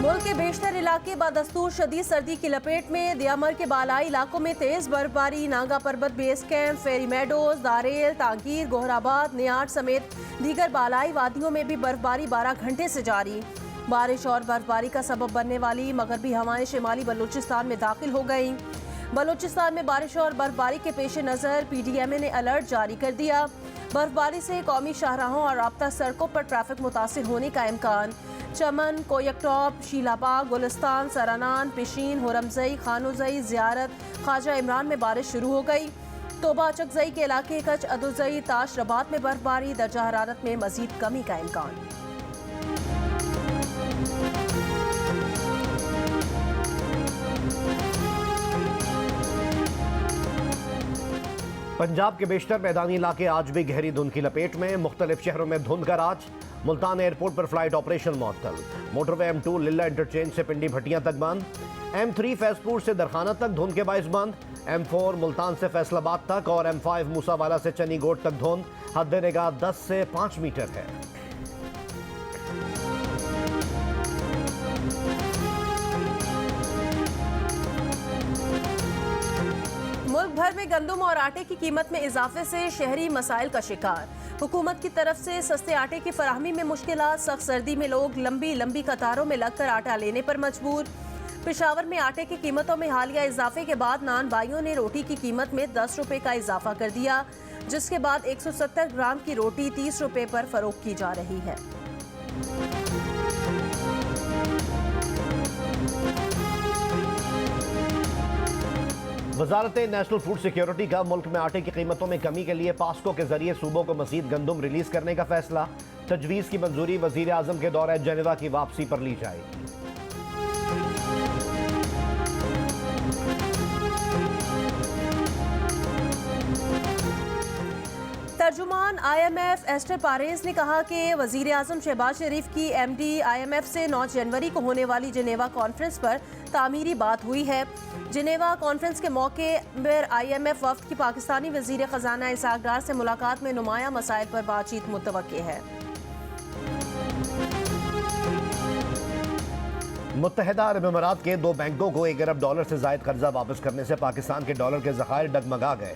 मुल्क के बेशतर इलाके बदस्तूर शदीद सर्दी की लपेट में। दियामर के बालाई इलाकों में तेज बर्फबारी। नांगा पर्वत बेस कैंप, फेरी मेडोज, दारेल, तांगीर, गोहराबाद, नियाट समेत दीगर बालाई वादियों में भी बर्फबारी 12 घंटे से जारी। बारिश और बर्फबारी का सबब बनने वाली मगरबी हवाएं शिमाली बलूचिस्तान में दाखिल हो गईं। बलूचिस्तान में बारिश और बर्फबारी के पेश नज़र PDMA ने अलर्ट जारी कर दिया। बर्फबारी से कौमी शाहराहों और राब्ता सड़कों पर ट्रैफिक मुतासिर होने का इम्कान। चमन, कोयकटॉप, शीलाबाग, गुलिस्तान, सरानान, पिशीन, हुरमजई, खानोजई, जियारत, ख्वाजा इमरान में बारिश शुरू हो गई। तोबा चकजई के इलाके कच, अदुजई, ताश रबात में बर्फबारी। दर्जा हरारत में मजीद कमी का इम्कान। पंजाब के बेशतर मैदानी इलाके आज भी गहरी धुंध की लपेट में। मुख्तलिफ शहरों में धुंध का राज। मुल्तान एयरपोर्ट पर फ्लाइट ऑपरेशन मुअत्तल। मोटरवे M2 लिल्ला इंटरचेंज से पिंडी भट्टियां तक बंद। M3 फैजपुर से दरखाना तक धुंध के बाइस बंद। M4 मुल्तान से फैसलाबाद तक और M5 मूसावाला से चनीगोट तक धुंध। हद निगाह 10 से 5 मीटर है। मुल्क भर में गंदम और आटे की कीमत में इजाफे से शहरी मसाइल का शिकार। हुकूमत की तरफ से सस्ते आटे की फराहमी में मुश्किलात। सख्त सर्दी में लोग लंबी लंबी कतारों में लगकर आटा लेने पर मजबूर। पेशावर में आटे की कीमतों में हालिया इजाफे के बाद नान भाइयों ने रोटी की कीमत में 10 रुपए का इजाफा कर दिया, जिसके बाद 170 ग्राम की रोटी 30 रुपए पर फरोख्त की जा रही है। वजारत नेशनल फूड सिक्योरिटी का मुल्क में आटे की कीमतों में कमी के लिए पास्को के जरिए सूबों को मजीद गंदम रिलीज करने का फैसला। तजवीज़ की मंजूरी वजीर आजम के दौरे जेनेवा की वापसी पर ली जाएगी। तर्जुमान IMF एस्टर पारेज ने कहा कि वजीर आजम शहबाज शरीफ की MD IMF से 9 जनवरी को होने वाली जिनेवा कॉन्फ्रेंस पर तामीरी बात हुई है। जिनेवा कॉन्फ्रेंस के मौके पर IMF वफ्द की पाकिस्तानी वजीर खजाना इसाक डार से मुलाकात में नुमाया मसाइल पर बातचीत मुतवक्के है। मुत्तहिदा अरब अमीरात के 2 बैंकों को $1 अरब से जायद कर्जा वापस करने से पाकिस्तान के डॉलर के ज़खायर डगमगा गए।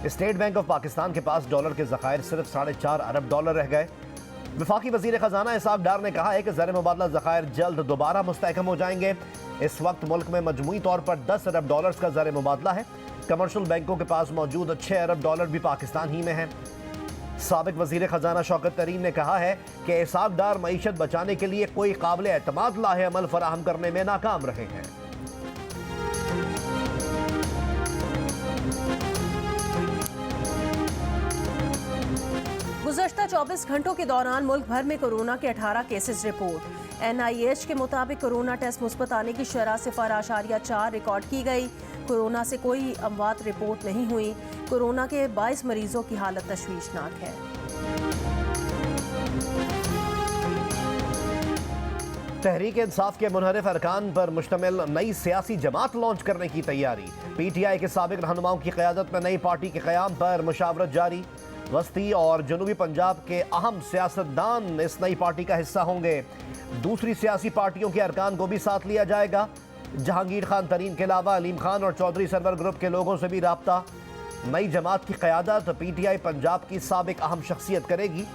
स्टेट बैंक ऑफ पाकिस्तान के पास डॉलर के ज़खायर सिर्फ $4.5 अरब रह गए। वफाकी वजीर खजाना इसाक डार ने कहा है कि ज़र मुबादला ज़खायर जल्द दोबारा मुस्तहकम हो जाएंगे। इस वक्त मुल्क में मजमूई तौर पर $10 अरब का ज़र मुबादला है। कमर्शियल बैंकों के पास मौजूद $6 अरब भी पाकिस्तान ही में है। साबिक वजीर खजाना शौकत तरीन ने कहा है कि इसाक डार मईशत बचाने के लिए कोई काबिल एतमाद लाहे अमल फराहम करने में नाकाम रहे हैं। गुज़श्ता 24 घंटों के दौरान मुल्क भर में कोरोना के 18 केसेस रिपोर्ट। NIH के मुताबिक कोरोना टेस्ट मुस्बत आने की शरह 0.4 रिकॉर्ड की गई। कोरोना से कोई अमवात रिपोर्ट नहीं हुई। कोरोना के 22 मरीजों की हालत तशवीशनाक है। तहरीक इंसाफ के मुनहरिफ अरकान पर मुश्तमिल नई सियासी जमात लॉन्च करने की तैयारी। PTI के साबिक रहनुमाओं की क़यादत में नई पार्टी के क़याम पर मुशावरत जारी। वस्ती और जनूबी पंजाब के अहम सियासतदान इस नई पार्टी का हिस्सा होंगे। दूसरी सियासी पार्टियों के अरकान को भी साथ लिया जाएगा। जहांगीर खान तरीन के अलावा अलीम खान और चौधरी सरवर ग्रुप के लोगों से भी राब्ता। नई जमात की क़यादत PTI पंजाब की साबिक अहम शख्सियत करेगी।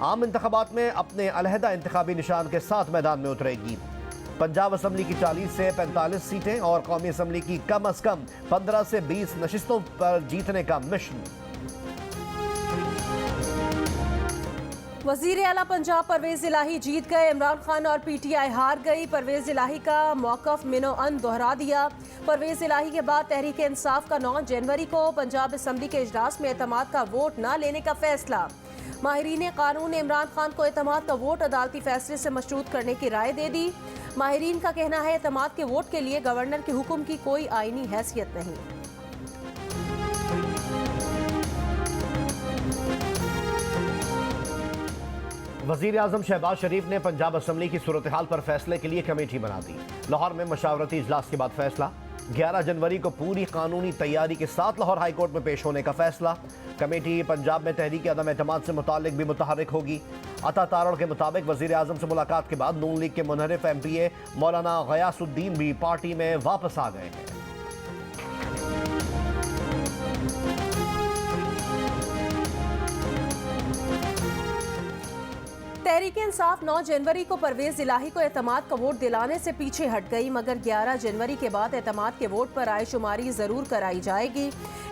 आम इंतखाबात में अपने अलहदा इंतखाबी निशान के साथ मैदान में उतरेगी। पंजाब असम्बली की 40 से 45 सीटें और कौमी असम्बली की कम अज कम 15 से 20 नशिस्तों पर जीतने का मिशन। वजीर आला पंजाब परवेज इलाही जीत गए। इमरान खान और PTI हार गई। परवेज इलाही का मौक़िफ़ मिनो-अन दोहरा दिया। परवेज इलाही के बाद तहरीक इंसाफ का 9 जनवरी को पंजाब असम्बली के इजलास में एतमाद का वोट न लेने का फैसला। माहिरीन कानून ने इमरान खान को एतमाद का वोट अदालती फैसले से मशरूत करने की राय दे दी। माहिरीन का कहना है एतमाद के वोट के लिए गवर्नर के हुक्म की कोई आईनी हैसियत नहीं। वज़ीर आज़म शहबाज शरीफ ने पंजाब असम्बली की सूरत हाल पर फैसले के लिए कमेटी बना दी। लाहौर में मशावरती इजलास के बाद फैसला। 11 जनवरी को पूरी कानूनी तैयारी के साथ लाहौर हाई कोर्ट में पेश होने का फैसला। कमेटी पंजाब में तहरीक अदम एतमाद से मुतालिक भी मुतहर्रिक होगी। अता तारड़ के मुताबिक वजीर आजम से मुलाकात के बाद नून लीग के मुनहरिफ MPA मौलाना गयासुद्दीन भी पार्टी में वापस आ गए हैं। तहरीक इंसाफ 9 जनवरी को परवेज इलाही को एतमाद का वोट दिलाने से पीछे हट गई, मगर 11 जनवरी के बाद एतमाद के वोट पर आय शुमारी जरूर कराई जाएगी।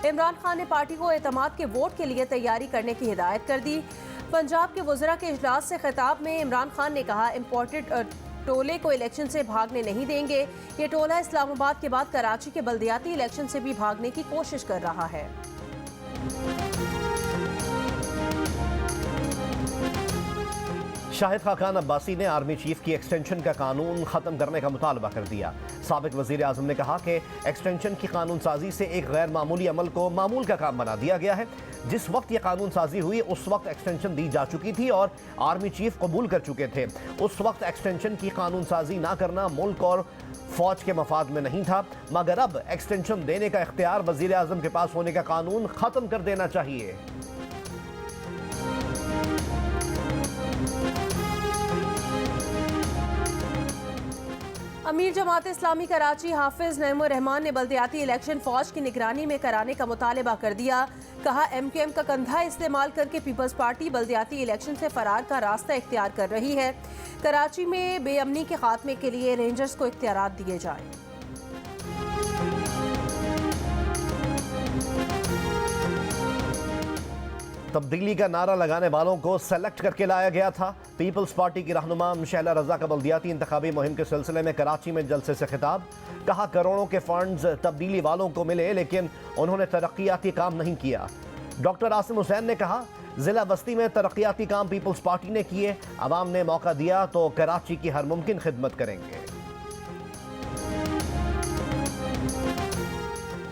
इमरान खान ने पार्टी को एतमाद के वोट के लिए तैयारी करने की हिदायत कर दी। पंजाब के वज़रा के इजलास से खिताब में इमरान खान ने कहा, इम्पोर्टेड टोले को इलेक्शन से भागने नहीं देंगे। ये टोला इस्लामाबाद के बाद कराची के बल्दियाती इलेक्शन से भी भागने की कोशिश कर रहा है। शाहिद खाकान अब्बासी ने आर्मी चीफ की एक्सटेंशन का कानून ख़त्म करने का मुतालबा कर दिया। साबिक वज़ीर आज़म ने कहा कि एक्सटेंशन की कानून साजी से एक गैर मामूली अमल को मामूल का काम बना दिया गया है। जिस वक्त यह कानून साजी हुई उस वक्त एक्सटेंशन दी जा चुकी थी और आर्मी चीफ कबूल कर चुके थे। उस वक्त एक्सटेंशन की कानून साजी ना करना मुल्क और फौज के मफाद में नहीं था, मगर अब एक्सटेंशन देने का इख्तियार वज़ीर आज़म के पास होने का कानून ख़त्म कर देना चाहिए। अमीर जमात इस्लामी कराची हाफिज नईमुर रहमान ने बल्दियाती इलेक्शन फौज की निगरानी में कराने का मुतालबा कर दिया। कहा, MQM का कंधा इस्तेमाल करके पीपल्स पार्टी बल्दियाती इलेक्शन से फरार का रास्ता इख्तियार कर रही है। कराची में बेअमनी के खात्मे के लिए रेंजर्स को इख्तियारात दिए जाएं। तब्दीली का नारा लगाने वालों को सेलेक्ट करके लाया गया था। पीपल्स पार्टी की रहनुमा शहला रजा का बल्दियाती इंतखाबी मुहिम के सिलसिले में कराची में जलसे से खिताब। कहा, करोड़ों के फंड्स तब्दीली वालों को मिले लेकिन उन्होंने तरक्याती काम नहीं किया। डॉक्टर आसिम हुसैन ने कहा, जिला बस्ती में तरक्याती काम पीपल्स पार्टी ने किए, अवाम ने मौका दिया तो कराची की हर मुमकिन खिदमत करेंगे।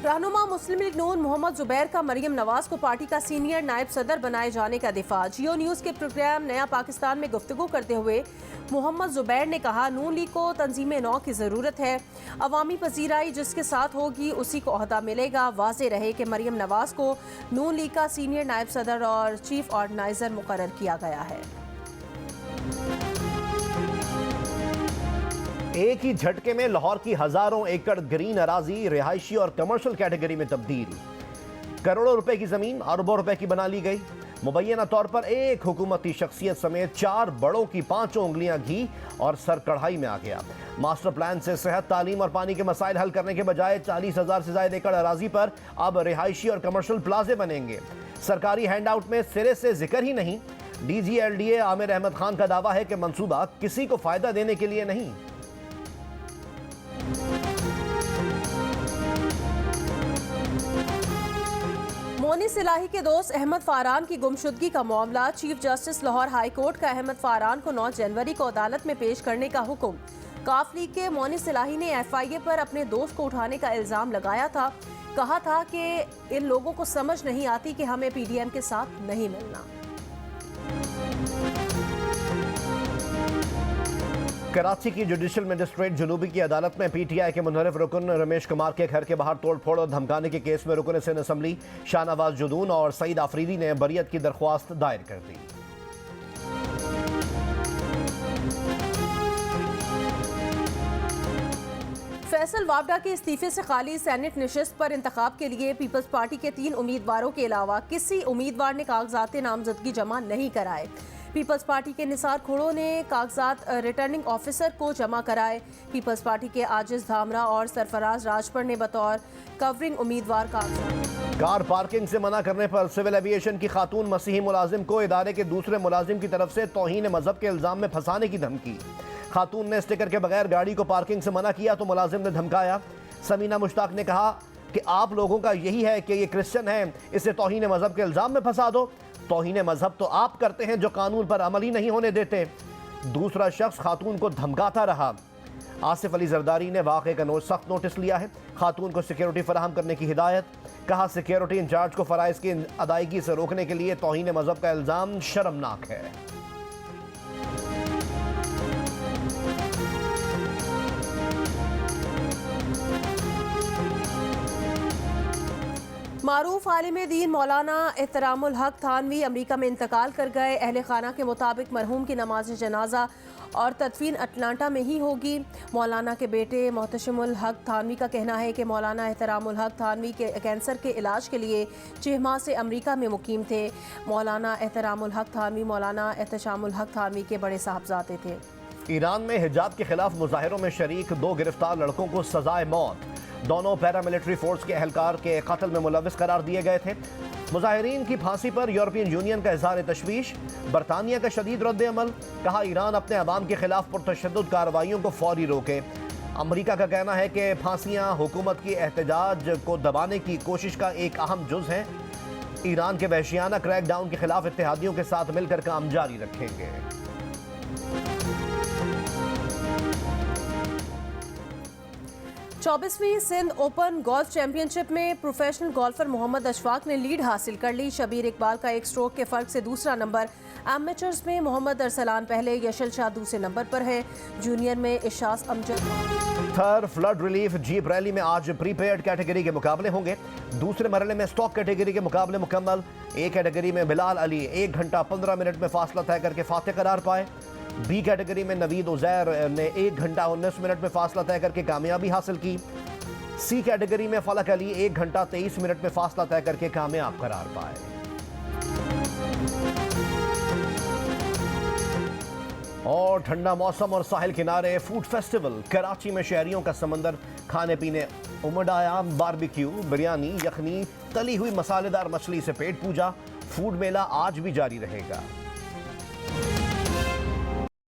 रहनुमा मुस्लिम लीग नून मोहम्मद जुबैर का मरियम नवाज को पार्टी का सीनियर नायब सदर बनाए जाने का दिफा। जियो न्यूज़ के प्रोग्राम नया पाकिस्तान में गुफ्तगू करते हुए मोहम्मद जुबैर ने कहा, नून लीग को तंजीम नौ की ज़रूरत है। अवामी पजीराई जिसके साथ होगी उसी को ओहदा मिलेगा। वाज़े रहे कि मरियम नवाज को नून लीग का सीनियर नायब सदर और चीफ ऑर्गेनाइज़र मुकर्रर किया गया है। एक ही झटके में लाहौर की हजारों एकड़ ग्रीन अराजी रिहायशी और कमर्शियल कैटेगरी में तब्दील। करोड़ों रुपए की जमीन अरबों रुपए की बना ली गई। मुबैना तौर पर एक हुकूमती शख्सियत समेत 4 बड़ों की 5 उंगलियां घी और सर कढ़ाई में आ गया। मास्टर प्लान से सेहत, तालीम और पानी के मसाइल हल करने के बजाय 40,000 से ज्यादा एकड़ अराजी पर अब रिहायशी और कमर्शियल प्लाजे बनेंगे। सरकारी हैंडआउट में सिरे से जिक्र ही नहीं। DG LDA आमिर अहमद खान का दावा है कि मंसूबा किसी को फायदा देने के लिए नहीं। मोनिस इलाही के दोस्त अहमद फारान की गुमशुदगी का मामला। Chief justice Lahore high court का अहमद फारान को 9 जनवरी को अदालत में पेश करने का हुक्म। काफ लीग के मोनिस इलाही ने FIA पर अपने दोस्त को उठाने का इल्जाम लगाया था। कहा था कि इन लोगों को समझ नहीं आती कि हमें PDM के साथ नहीं मिलना। कराची की जुडिशल मजिस्ट्रेट जुनूबी की अदालत में PTI के मुनहरिफ रुकन रमेश कुमार के घर के बाहर तोड़फोड़ और धमकाने के केस में रुकन सिंध असम्बली शाहनवाज जुदून और सईद आफरीदी ने बरियत की दरख्वास्त दायर कर दी। फैसल वाबडा के इस्तीफे से खाली सेनेट नशिस्त पर इंतखाब के लिए पीपल्स पार्टी के 3 उम्मीदवारों के अलावा किसी उम्मीदवार ने कागजात नामजदगी जमा नहीं कराए। पीपल्स पार्टी के निसार खोड़ो ने कागजात रिटर्निंग ऑफिसर को जमा कराए। पीपल्स पार्टी के आजिज धामरा और सरफराज राजपर ने बतौर कवरिंग उम्मीदवार कागजात। कार पार्किंग से मना करने पर सिविल एविएशन की खातून मसीही मुलाजिम को इदारे के दूसरे मुलाजिम की तरफ से तौहीन मजहब के इल्जाम में फंसाने की धमकी। खातून ने स्टिकर के बगैर गाड़ी को पार्किंग से मना किया तो मुलाजिम ने धमकाया। समीना मुश्ताक ने कहा कि आप लोगों का यही है कि ये क्रिश्चियन है, इसे तौहीन मजहब के इल्जाम में फंसा दो। तौहीन मजहब तो आप करते हैं जो कानून पर अमल ही नहीं होने देते। दूसरा शख्स खातून को धमकाता रहा। आसिफ अली जरदारी ने वाक़े का सख्त नोटिस लिया है। खातून को सिक्योरिटी फराहम करने की हिदायत। कहा, सिक्योरिटी इंचार्ज को फ़राइज़ की अदायगी से रोकने के लिए तौहीन मजहब का इल्ज़ाम शर्मनाक है। मारूफ आलिम दीन मौलाना एहतरामुल हक थानवी अमेरिका में इंतकाल कर गए। अहले खाना के मुताबिक मरहूम की नमाज जनाजा और तदफीन अटलांटा में ही होगी। मौलाना के बेटे मोहतशिमुल हक थानवी का कहना है कि मौलाना एहतरामुल हक थानवी के कैंसर के इलाज के लिए 6 माह से अमेरिका में मुकीम थे। मौलाना एहतरामुल हक थानवी मौलाना एहतशामुल हक थानवी के बड़े साहबजादे थे। ईरान में हिजाब के खिलाफ मुजाहिरों में शरीक 2 गिरफ्तार लड़कों को सजाए मौत। दोनों पैरामिलिट्री फोर्स के एहलकार के कत्ल में मुलविस करार दिए गए थे। मुजाहिरीन की फांसी पर यूरोपियन यूनियन का इजहार तशवीश। बरतानिया का शदीद रद्द अमल, कहा ईरान अपने अवाम के खिलाफ पुरतशद्दुद कार्रवाइयों को फौरी रोके। अमरीका का कहना है कि फांसियां हुकूमत की एहतजाज को दबाने की कोशिश का एक अहम जुज हैं। ईरान के वहशियाना क्रैकडाउन के खिलाफ इत्तेहादियों के साथ मिलकर काम जारी रखेंगे। 24वीं सिंध ओपन गोल्फ चैंपियनशिप में प्रोफेशनल गोल्फर मोहम्मद अशफाक ने लीड हासिल कर ली। शबीर इकबाल का 1 स्ट्रोक के फर्क से दूसरा नंबर। एमेचर्स में मोहम्मद अरसलान पहले, यशल शाह दूसरे नंबर पर है। जूनियर में इशास अमजद। थर फ्लड रिलीफ जीप रैली में आज प्रीपेड कैटेगरी के मुकाबले होंगे। दूसरे मरहले में स्टॉक कैटेगरी के मुकाबले मुकम्मल। ए कैटेगरी में बिलाल अली 1 घंटा 15 मिनट में फासला तय करके फातेह करार पाए। बी कैटेगरी में नवीद उजैर ने 1 घंटा 19 मिनट में फासला तय करके कामयाबी हासिल की। सी कैटेगरी में फलक अली 1 घंटा 23 मिनट में फासला तय करके कामयाब करार पाए। और ठंडा मौसम और साहिल किनारे फूड फेस्टिवल। कराची में शहरियों का समंदर खाने पीने उमड़ आया। बारबेक्यू, बिरयानी, यखनी, तली हुई मसालेदार मछली से पेट पूजा। फूड मेला आज भी जारी रहेगा।